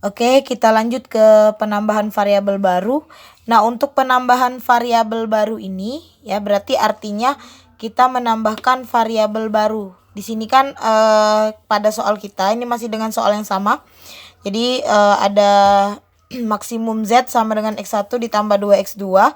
Oke, kita lanjut ke penambahan variabel baru. Nah, untuk penambahan variabel baru ini ya berarti artinya kita menambahkan variabel baru. Di sini kan pada soal kita ini masih dengan soal yang sama. Jadi ada maksimum Z sama dengan X1 ditambah 2X2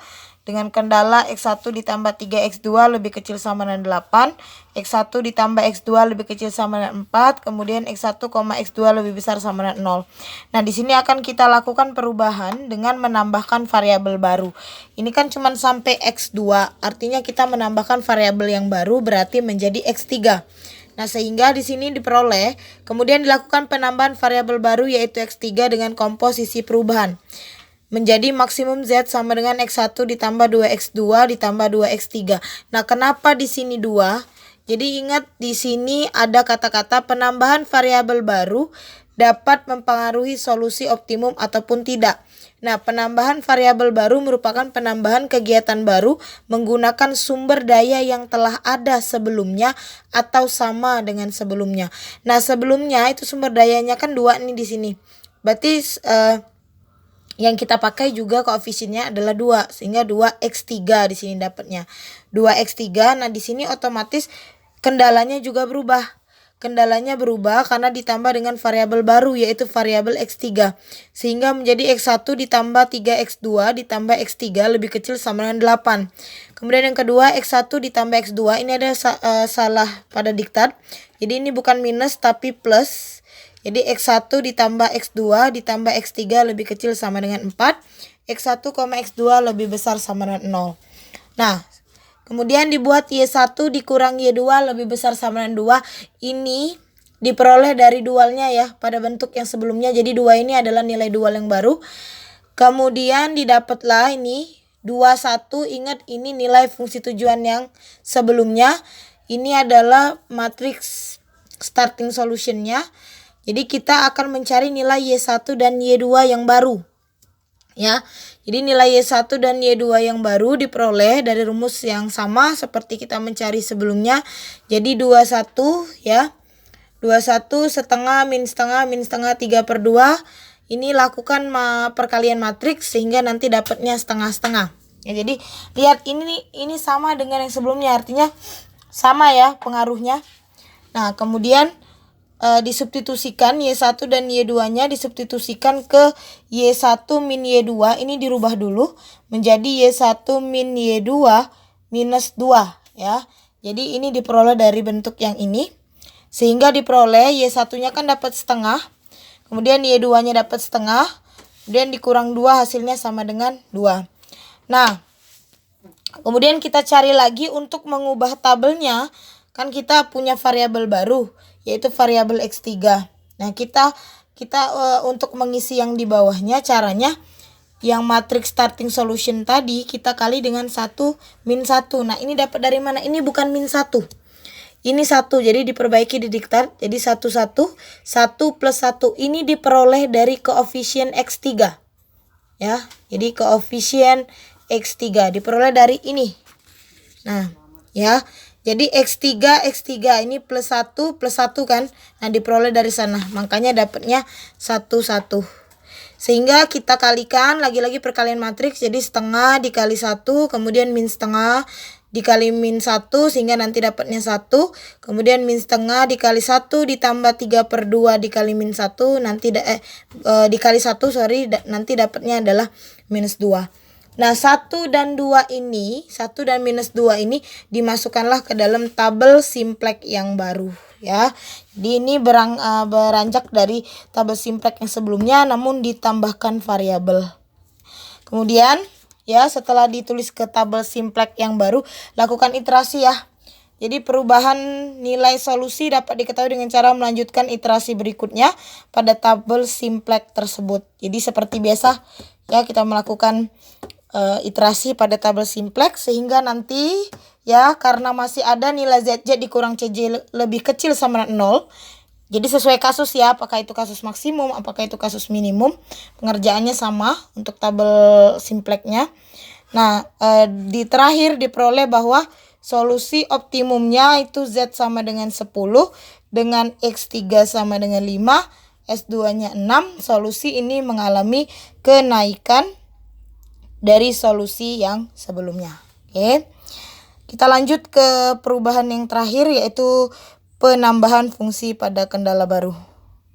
dengan kendala X1 ditambah 3X2 lebih kecil sama dengan 8, X1 ditambah X2 lebih kecil sama dengan 4, kemudian X1, X2 lebih besar sama dengan 0. Nah, di sini akan kita lakukan perubahan dengan menambahkan variabel baru. Ini kan cuma sampai X2, artinya kita menambahkan variabel yang baru berarti menjadi X3. Nah, sehingga di sini diperoleh, kemudian dilakukan penambahan variabel baru yaitu X3 dengan komposisi perubahan. Menjadi maksimum Z sama dengan X1 ditambah 2X2 ditambah 2X3. Nah, kenapa di sini 2? Jadi ingat di sini ada kata-kata penambahan variabel baru dapat mempengaruhi solusi optimum ataupun tidak. Nah, penambahan variabel baru merupakan penambahan kegiatan baru menggunakan sumber daya yang telah ada sebelumnya atau sama dengan sebelumnya. Nah, sebelumnya itu sumber dayanya kan 2 nih di sini. Berarti yang kita pakai juga koefisiennya adalah 2, sehingga 2x3 di sini dapatnya. 2x3. Nah, di sini otomatis kendalanya juga berubah. Kendalanya berubah karena ditambah dengan variabel baru yaitu variabel X3. Sehingga menjadi X1 ditambah 3X2 ditambah X3 lebih kecil sama dengan 8. Kemudian yang kedua X1 ditambah X2, ini ada salah pada diktat. Jadi ini bukan minus tapi plus. Jadi X1 ditambah X2 ditambah X3 lebih kecil sama dengan 4. X1, X2 lebih besar sama dengan 0. Nah, kemudian dibuat Y1 dikurang Y2 lebih besar sama dengan 2. Ini diperoleh dari dualnya ya pada bentuk yang sebelumnya. Jadi 2 ini adalah nilai dual yang baru. Kemudian didapatlah ini 21. Ingat ini nilai fungsi tujuan yang sebelumnya. Ini adalah matriks starting solutionnya. Jadi kita akan mencari nilai Y1 dan Y2 yang baru. Ya. Jadi nilai Y1 dan Y2 yang baru diperoleh dari rumus yang sama seperti kita mencari sebelumnya. Jadi 21 ya. 21 setengah min setengah min setengah 3/2. Ini lakukan perkalian matriks sehingga nanti dapatnya setengah-setengah. Ya, jadi lihat ini sama dengan yang sebelumnya, artinya sama ya pengaruhnya. Nah, kemudian disubstitusikan Y1 dan Y2-nya disubstitusikan ke Y1 min Y2. Ini dirubah dulu menjadi Y1 min Y2 minus 2 ya. Jadi ini diperoleh dari bentuk yang ini. Sehingga diperoleh Y1-nya kan dapat setengah. Kemudian Y2-nya dapat setengah. Kemudian dikurang 2 hasilnya sama dengan 2. Nah, kemudian kita cari lagi untuk mengubah tabelnya. Kan kita punya variabel baru yaitu variabel X3. Nah, kita untuk mengisi yang di bawahnya caranya yang matriks starting solution tadi kita kali dengan 1 min 1. Nah, ini dapat dari mana? Ini bukan min 1. Ini 1. Jadi diperbaiki di diktat. Jadi 1 plus 1 ini diperoleh dari koefisien X3. Ya. Jadi koefisien X3 diperoleh dari ini. Nah, ya. Jadi X3 ini plus 1 kan. Nah, diperoleh dari sana. Makanya dapatnya 1. Sehingga kita kalikan lagi-lagi perkalian matriks. Jadi setengah dikali 1, kemudian min setengah dikali min 1 sehingga nanti dapatnya 1. Kemudian min setengah dikali 1 ditambah 3/2 dikali min 1 nanti dikali 1 nanti dapatnya adalah minus 2. Nah, 1 dan 2 ini, 1 dan minus 2 ini dimasukkanlah ke dalam tabel simplex yang baru ya. Jadi ini beranjak dari tabel simplex yang sebelumnya namun ditambahkan variabel. Kemudian ya setelah ditulis ke tabel simplex yang baru, lakukan iterasi ya. Jadi perubahan nilai solusi dapat diketahui dengan cara melanjutkan iterasi berikutnya pada tabel simplex tersebut. Jadi seperti biasa ya kita melakukan iterasi pada tabel simplex sehingga nanti ya karena masih ada nilai ZJ dikurang CJ lebih kecil sama 0. Jadi sesuai kasus ya, apakah itu kasus maksimum, apakah itu kasus minimum, pengerjaannya sama untuk tabel simplexnya. Nah, di terakhir diperoleh bahwa solusi optimumnya itu Z sama dengan 10 dengan X3 sama dengan 5, S2-nya 6, solusi ini mengalami kenaikan dari solusi yang sebelumnya. Oke. Kita lanjut ke perubahan yang terakhir, yaitu penambahan fungsi pada kendala baru.